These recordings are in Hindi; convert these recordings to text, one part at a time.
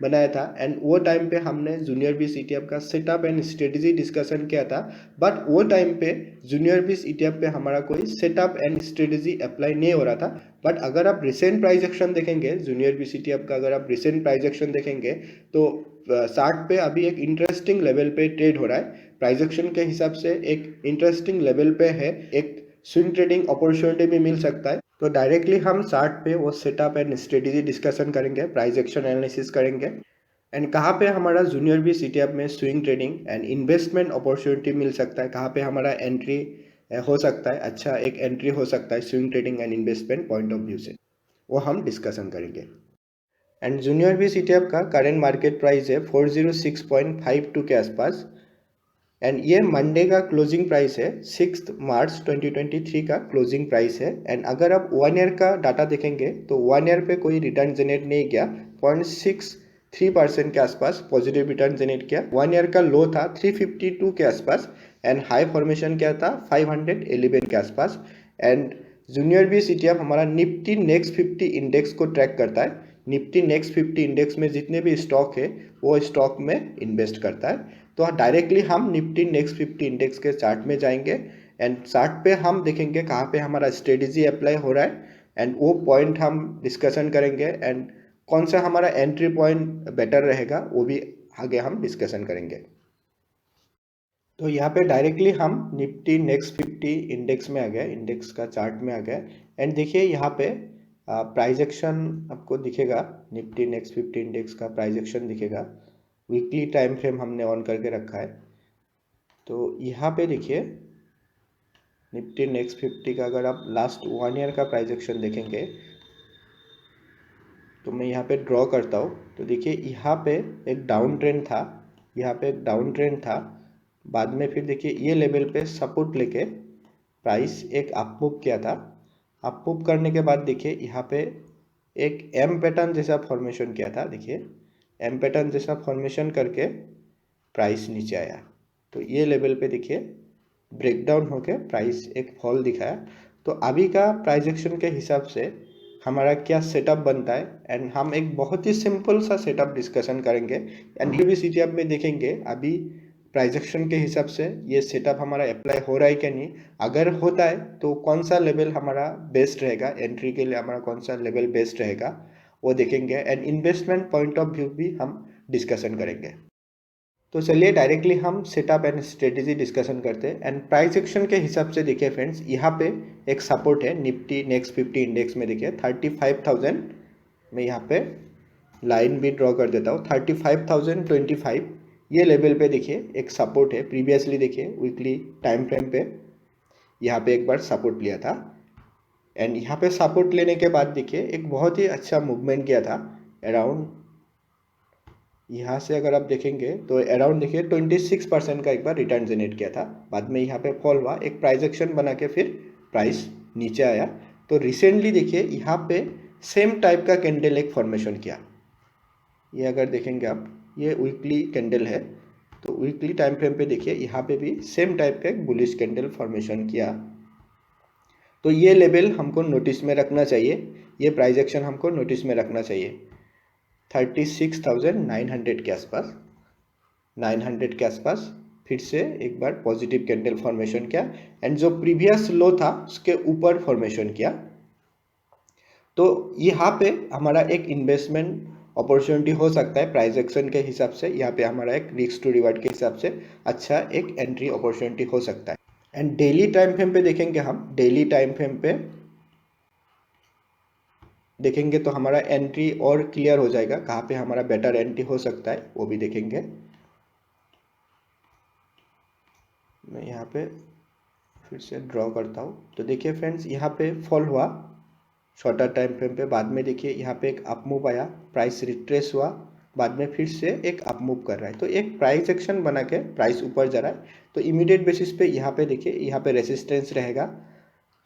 बनाया था एंड वो टाइम पे हमने जूनियर बीस ईटीएफ का सेटअप एंड स्ट्रेटेजी डिस्कशन किया था। बट वो टाइम पे जूनियर बीस ईटीएफ पे हमारा कोई सेटअप एंड स्ट्रेटेजी अप्लाई नहीं हो रहा था। बट अगर आप रिसेंट प्राइस एक्शन देखेंगे जूनियर बीस ईटीएफ का, अगर आप रिसेंट प्राइस एक्शन देखेंगे तो 60 पे अभी एक इंटरेस्टिंग लेवल पे ट्रेड हो रहा है। प्राइस एक्शन के हिसाब से एक इंटरेस्टिंग लेवल पे है, एक स्विंग ट्रेडिंग अपॉर्चुनिटी भी मिल सकता है। तो डायरेक्टली हम 60 पे वो सेटअप एंड स्ट्रेटेजी डिस्कशन करेंगे, प्राइस एक्शन एनालिसिस करेंगे एंड कहाँ पे हमारा जूनियर भी सीटीएफ में swing trading and investment opportunity मिल सकता है, कहाँ पे हमारा एंट्री हो सकता है, अच्छा एक एंट्री हो सकता है swing trading and investment point of view से, वो हम डिस्कशन करेंगे। एंड जूनियर भी सीटीएफ का करेंट मार्केट प्राइस है 406.52 के आसपास एंड ये मंडे का क्लोजिंग प्राइस है, 6 मार्च 2023 का क्लोजिंग प्राइस है। एंड अगर आप 1 ईयर का डाटा देखेंगे तो 1 ईयर पे कोई रिटर्न जनरेट नहीं किया, 0.63% के आसपास पॉजिटिव रिटर्न जनरेट किया। 1 ईयर का लो था 352 के आसपास एंड हाई फॉर्मेशन क्या था 511 के आसपास। एंड जूनियर बी सीटीएफ हमारा निफ्टी नेक्स्ट 50 इंडेक्स को ट्रैक करता है। निफ्टी नेक्स्ट 50 इंडेक्स में जितने भी स्टॉक है वो स्टॉक में इन्वेस्ट करता है। तो डायरेक्टली हम निफ्टी नेक्स्ट 50 इंडेक्स के चार्ट में जाएंगे एंड चार्ट पे हम देखेंगे कहाँ पे हमारा स्ट्रेटेजी अप्लाई हो रहा है एंड वो पॉइंट हम डिस्कशन करेंगे एंड कौन सा हमारा एंट्री पॉइंट बेटर रहेगा वो भी आगे हम डिस्कशन करेंगे। तो यहाँ पे डायरेक्टली हम निफ्टी नेक्स्ट 50 इंडेक्स में आ गए, इंडेक्स का चार्ट में आ गए एंड देखिए यहाँ पे प्राइस एक्शन आपको दिखेगा, निफ्टी नेक्स्ट 50 इंडेक्स का प्राइस एक्शन दिखेगा। वीकली टाइम फ्रेम हमने ऑन करके रखा है। तो यहाँ पे देखिए निफ्टी नेक्स्ट 50 का अगर आप लास्ट 1 ईयर का प्राइस एक्शन देखेंगे तो मैं यहाँ पे ड्रॉ करता हूँ। तो देखिए यहाँ पे एक डाउन ट्रेंड था, यहाँ पे एक डाउन ट्रेंड था, बाद में फिर देखिए ये लेवल पे सपोर्ट लेके प्राइस एक अप मूव किया था। अप मूव करने के बाद देखिए यहाँ पे एक एम पैटर्न जैसा फॉर्मेशन किया था। देखिए एम पैटर्न जैसा फॉर्मेशन करके प्राइस नीचे आया। तो ये लेवल पे देखिए ब्रेकडाउन होके प्राइस एक फॉल दिखाया। तो अभी का प्राइस एक्शन के हिसाब से हमारा क्या सेटअप बनता है एंड हम एक बहुत ही सिंपल सा सेटअप डिस्कशन करेंगे एंड ये भी सीटीएफ में देखेंगे अभी प्राइस एक्शन के हिसाब से ये सेटअप हमारा अप्लाई हो रहा है क्या नहीं। अगर होता है तो कौन सा लेवल हमारा बेस्ट रहेगा, एंट्री के लिए हमारा कौन सा लेवल बेस्ट रहेगा वो देखेंगे and investment point of view भी हम डिस्कशन करेंगे। तो चलिए डायरेक्टली हम सेटअप एंड स्ट्रेटेजी डिस्कशन करते हैं एंड प्राइस एक्शन के हिसाब से देखिए फ्रेंड्स यहाँ पे एक सपोर्ट है निफ्टी नेक्स्ट 50 इंडेक्स में, देखिए 35,000 में यहाँ पे लाइन भी ड्रॉ कर देता हूँ। 35,025 ये लेवल पे देखिए एक सपोर्ट है। प्रीवियसली देखिए वीकली टाइम फ्रेम पे यहाँ पे एक बार सपोर्ट लिया था एंड यहाँ पे सपोर्ट लेने के बाद देखिए एक बहुत ही अच्छा मूवमेंट किया था अराउंड, यहाँ से अगर आप देखेंगे तो अराउंड देखिए 26% का एक बार रिटर्न जनरेट किया था। बाद में यहाँ पे फॉल हुआ, एक प्राइस एक्शन बना के फिर प्राइस नीचे आया। तो रिसेंटली देखिए यहाँ पे सेम टाइप का कैंडल एक फॉर्मेशन किया। ये अगर देखेंगे आप ये वीकली कैंडल है, तो वीकली टाइम फ्रेम पे देखिए यहाँ पे भी सेम टाइप का एक बुलिश कैंडल फॉर्मेशन किया। तो ये लेवल हमको नोटिस में रखना चाहिए, ये प्राइस एक्शन हमको नोटिस में रखना चाहिए 36,900 के आसपास, 900 के आसपास फिर से एक बार पॉजिटिव कैंडल फॉर्मेशन किया एंड जो प्रीवियस लो था उसके ऊपर फॉर्मेशन किया। तो यहाँ पे हमारा एक इन्वेस्टमेंट अपॉर्चुनिटी हो सकता है प्राइस एक्शन के हिसाब से, यहाँ पे हमारा एक रिस्क टू रिवार्ड के हिसाब से अच्छा एक एंट्री अपॉर्चुनिटी हो सकता है। एंड डेली टाइम फ्रेम पे देखेंगे, हम डेली टाइम फ्रेम पे देखेंगे तो हमारा एंट्री और क्लियर हो जाएगा, कहाँ पे हमारा बेटर एंट्री हो सकता है वो भी देखेंगे। मैं यहाँ पे फिर से ड्रॉ करता हूँ। तो देखिए फ्रेंड्स यहाँ पे फॉल हुआ शॉर्टर टाइम फ्रेम पे, बाद में देखिए यहाँ पे एक अप मूव आया, प्राइस रिट्रेस हुआ, बाद में फिर से एक अप मूव कर रहा है। तो एक प्राइस एक्शन बना के प्राइस ऊपर जा रहा है। तो इमीडिएट बेसिस पे यहाँ पे देखिए यहाँ पे रेसिस्टेंस रहेगा,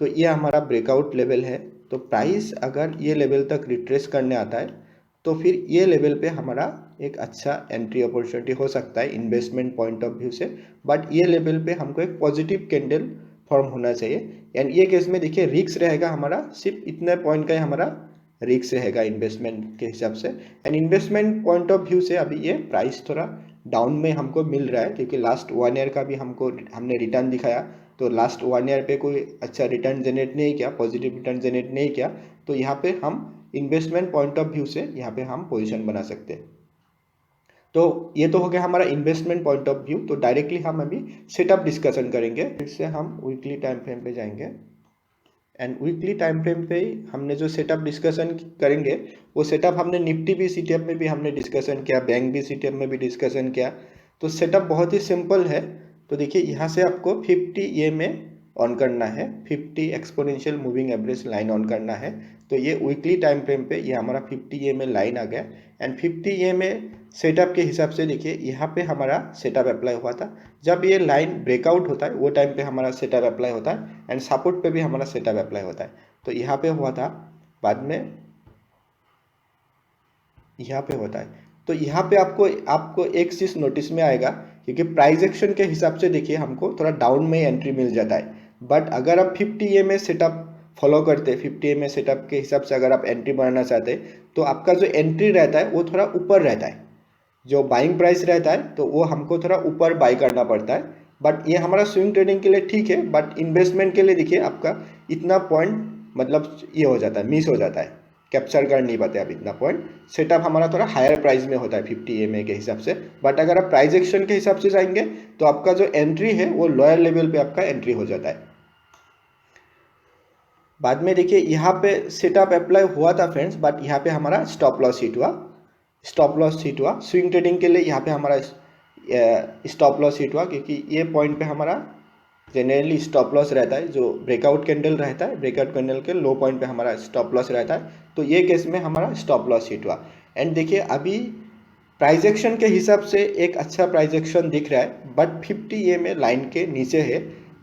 तो ये हमारा ब्रेकआउट लेवल है। तो प्राइस अगर ये लेवल तक रिट्रेस करने आता है तो फिर ये लेवल पे हमारा एक अच्छा एंट्री अपॉर्चुनिटी हो सकता है इन्वेस्टमेंट पॉइंट ऑफ व्यू से। बट ये लेवल पे हमको एक पॉजिटिव कैंडल फॉर्म होना चाहिए एंड ये केस में देखिए रिस्क रहेगा हमारा, सिर्फ इतने पॉइंट का ही हमारा रिस्क रहेगा इन्वेस्टमेंट के हिसाब से। And investment point of view से अभी ये प्राइस थोड़ा डाउन में हमको मिल रहा है, क्योंकि लास्ट 1 ईयर का भी हमने रिटर्न दिखाया, तो लास्ट 1 ईयर पे कोई अच्छा रिटर्न जनरेट नहीं किया, पॉजिटिव रिटर्न जनरेट नहीं किया, तो यहाँ पे हम इन्वेस्टमेंट पॉइंट ऑफ व्यू से यहाँ पे हम पोजीशन बना सकते हैं। तो ये तो हो गया हमारा इन्वेस्टमेंट पॉइंट ऑफ व्यू। तो डायरेक्टली हम अभी सेटअप डिस्कशन करेंगे। फिर से हम वीकली टाइम फ्रेम पे जाएंगे एंड वीकली टाइम फ्रेम पे ही हमने जो सेटअप डिस्कशन करेंगे वो सेटअप हमने निफ्टी भी सीटीएफ में भी हमने डिस्कशन किया, बैंक भी सीटीएफ में भी डिस्कशन किया। तो सेटअप बहुत ही सिंपल है। तो देखिए यहाँ से आपको 50 ए में ऑन करना है, 50 exponential moving average line on करना है। तो ये वीकली टाइम फ्रेम पे ये हमारा 50 ए में लाइन आ गया एंड 50 ए में सेटअप के हिसाब से देखिए यहाँ पे हमारा सेटअप अप्लाई हुआ था। जब ये लाइन ब्रेकआउट होता है वो टाइम पे हमारा सेटअप अप्लाई होता है एंड सपोर्ट पे भी हमारा सेटअप अप्लाई होता है। तो यहाँ पे हुआ था, बाद में यहाँ पे होता है। तो यहाँ पे आपको एक चीज नोटिस में आएगा, क्योंकि प्राइस एक्शन के हिसाब से देखिए हमको थोड़ा डाउन में एंट्री मिल जाता है। बट अगर आप 50 ए में सेटअप फॉलो करते, 50 ए में सेटअप के हिसाब से अगर आप एंट्री बनाना चाहते तो आपका जो एंट्री रहता है वो थोड़ा ऊपर रहता है। जो बाइंग प्राइस रहता है तो वो हमको थोड़ा ऊपर बाई करना पड़ता है। बट ये हमारा स्विंग ट्रेडिंग के लिए ठीक है, बट इन्वेस्टमेंट के लिए देखिए आपका इतना पॉइंट मतलब ये हो जाता है, मिस हो जाता है, कैप्चर कर नहीं पाते आप इतना पॉइंट। सेटअप हमारा थोड़ा हायर प्राइस में होता है 50 ए के हिसाब से। बट अगर आप प्राइस एक्शन के हिसाब से जाएंगे तो आपका जो एंट्री है वो लोअर लेवल पे आपका एंट्री हो जाता है। बाद में देखिए यहाँ पे सेटअप अप्लाई हुआ था फ्रेंड्स, बट यहाँ पे हमारा स्टॉप लॉस हिट हुआ, स्टॉप लॉस हिट हुआ। स्विंग ट्रेडिंग के लिए यहाँ पे हमारा स्टॉप लॉस हिट हुआ, क्योंकि ये पॉइंट पे हमारा जनरली स्टॉप लॉस रहता है, जो ब्रेकआउट कैंडल रहता है, ब्रेकआउट कैंडल के लो पॉइंट पे हमारा स्टॉप लॉस रहता है। तो ये केस में हमारा स्टॉप लॉस हिट हुआ। एंड देखिए अभी प्राइस एक्शन के हिसाब से एक अच्छा प्राइस एक्शन दिख रहा है, बट 50 ए में लाइन के नीचे है।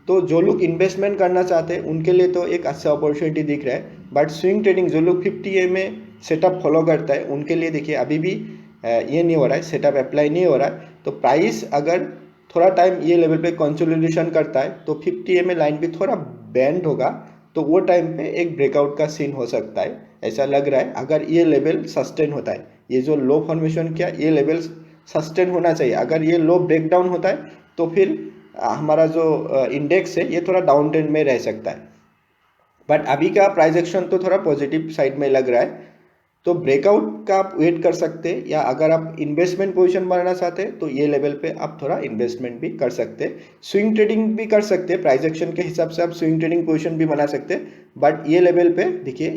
तो जो लोग इन्वेस्टमेंट करना चाहते हैं उनके लिए तो एक अच्छा अपॉर्चुनिटी दिख रहा है। बट स्विंग ट्रेडिंग जो लोग 50 ए में सेटअप फॉलो करता है उनके लिए देखिए अभी भी ये नहीं हो रहा है, सेटअप अप्लाई नहीं हो रहा है। तो प्राइस अगर थोड़ा टाइम ये लेवल पे कंसोलिडेशन करता है तो 50 ए में लाइन भी थोड़ा बैंड होगा, तो वो टाइम पे एक ब्रेकआउट का सीन हो सकता है, ऐसा लग रहा है। अगर ये लेवल सस्टेन होता है, ये जो लो फॉर्मेशन किया ये लेवल सस्टेन होना चाहिए। अगर ये लो ब्रेकडाउन होता है तो फिर हमारा जो इंडेक्स है ये थोड़ा डाउन ट्रेंड में रह सकता है। बट अभी का प्राइस एक्शन तो थोड़ा पॉजिटिव साइड में लग रहा है। तो ब्रेकआउट का आप वेट कर सकते हैं, या अगर आप इन्वेस्टमेंट पोजीशन बनाना चाहते हैं तो ये लेवल पे आप थोड़ा इन्वेस्टमेंट भी कर सकते हैं, स्विंग ट्रेडिंग भी कर सकते हैं। प्राइस एक्शन के हिसाब से आप स्विंग ट्रेडिंग पोजीशन भी बना सकते हैं। बट ये लेवल पे देखिए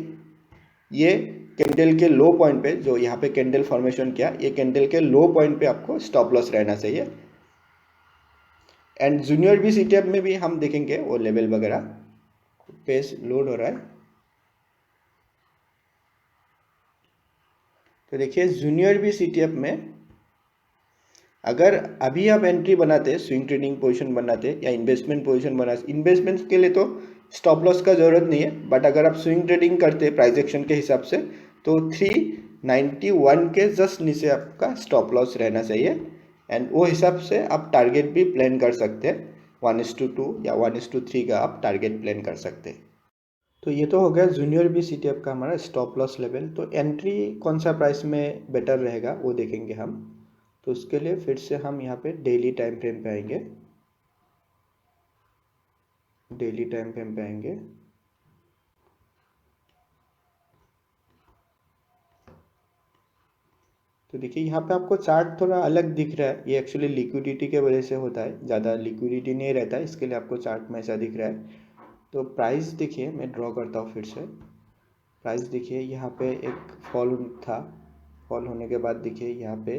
ये कैंडल के लो पॉइंट पे, जो यहाँ पे कैंडल फॉर्मेशन किया, ये कैंडल के लो पॉइंट पे आपको स्टॉप लॉस रहना चाहिए। एंड जूनियर भी सीटीएफ में भी हम देखेंगे वो लेवल वगैरह। पेज लोड हो रहा है। तो देखिए जूनियर भी सीटीएफ में अगर अभी आप एंट्री बनाते, स्विंग ट्रेडिंग पोजीशन बनाते या इन्वेस्टमेंट पोजीशन बनाते, इन्वेस्टमेंट के लिए तो स्टॉप लॉस का ज़रूरत नहीं है। बट अगर आप स्विंग ट्रेडिंग करते प्राइस एक्शन के हिसाब से तो 391 के जस्ट नीचे आपका स्टॉप लॉस रहना चाहिए। एंड वो हिसाब से आप टारगेट भी प्लान कर सकते हैं, 1:2 या 1:3 का आप टारगेट प्लान कर सकते हैं। तो ये तो हो गया जूनियर भी सीटीएफ का हमारा स्टॉप लॉस लेवल। तो एंट्री कौन सा प्राइस में बेटर रहेगा वो देखेंगे हम। तो उसके लिए फिर से हम यहाँ पे डेली टाइम फ्रेम पे आएंगे, डेली टाइम फ्रेम पे आएंगे। तो देखिए यहाँ पे आपको चार्ट थोड़ा अलग दिख रहा है, ये एक्चुअली लिक्विडिटी के वजह से होता है, ज़्यादा लिक्विडिटी नहीं रहता है, इसके लिए आपको चार्ट में ऐसा दिख रहा है। तो प्राइस देखिए, मैं ड्रॉ करता हूँ फिर से। प्राइस देखिए यहाँ पे एक फॉल था, फॉल होने के बाद देखिए यहाँ पे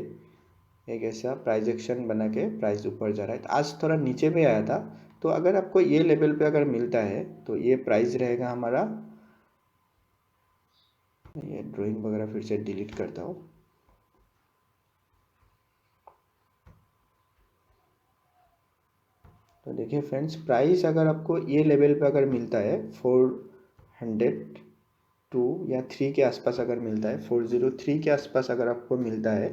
एक ऐसा प्राइस एक्शन बना के प्राइस ऊपर जा रहा है। तो आज थोड़ा नीचे में आया था। तो अगर आपको ये लेवल पे अगर मिलता है तो ये प्राइस रहेगा हमारा, ये ड्राइंग वगैरह फिर से डिलीट करता हूँ। तो देखिए फ्रेंड्स, प्राइस अगर आपको ये लेवल पे अगर मिलता है 402 या 3 के आसपास अगर मिलता है, 403 के आसपास अगर आपको मिलता है,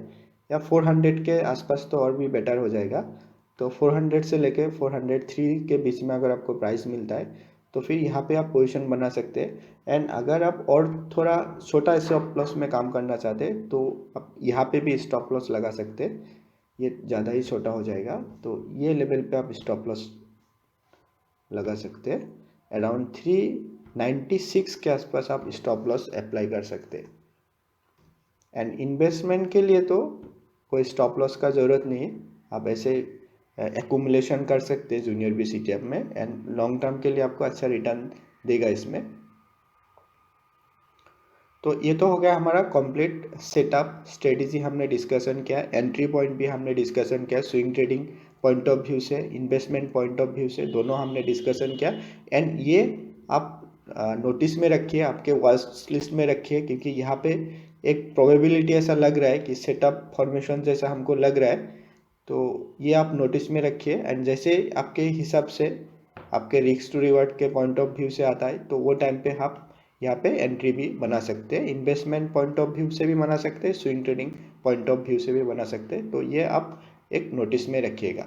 या 400 के आसपास तो और भी बेटर हो जाएगा। तो 400 से लेके 403 के बीच में अगर आपको प्राइस मिलता है तो फिर यहाँ पे आप पोजीशन बना सकते हैं। एंड अगर आप और थोड़ा छोटा स्टॉप लॉस में काम करना चाहते हैं तो आप यहाँ पे भी स्टॉप लॉस लगा सकते हैं। ये ज़्यादा ही छोटा हो जाएगा, तो ये लेवल पे आप स्टॉप लॉस लगा सकते हैं। अराउंड 396 के आसपास आप स्टॉप लॉस अप्लाई कर सकते हैं। एंड इन्वेस्टमेंट के लिए तो कोई स्टॉप लॉस का ज़रूरत नहीं है, आप ऐसे एक्यूमुलेशन कर सकते हैं जूनियर बीस ETF में, एंड लॉन्ग टर्म के लिए आपको अच्छा रिटर्न देगा इसमें। तो ये तो हो गया हमारा कंप्लीट सेटअप, स्ट्रेटेजी हमने डिस्कशन किया, एंट्री पॉइंट भी हमने डिस्कशन किया, swing trading point of view से, इन्वेस्टमेंट पॉइंट ऑफ व्यू से, दोनों हमने डिस्कशन किया। एंड ये आप नोटिस में रखिए, आपके वॉच लिस्ट में रखिए, क्योंकि यहाँ पे एक प्रोबेबिलिटी ऐसा लग रहा है कि सेटअप फॉर्मेशन जैसा हमको लग रहा है, तो ये आप नोटिस में रखिए। एंड जैसे आपके हिसाब से आपके रिस्क टू रिवार्ड के पॉइंट ऑफ व्यू से आता है, तो वो टाइम पे आप यहाँ पे एंट्री भी बना सकते हैं, इन्वेस्टमेंट पॉइंट ऑफ व्यू से भी बना सकते हैं, swing trading point of view से भी बना सकते हैं। तो ये आप एक नोटिस में रखिएगा।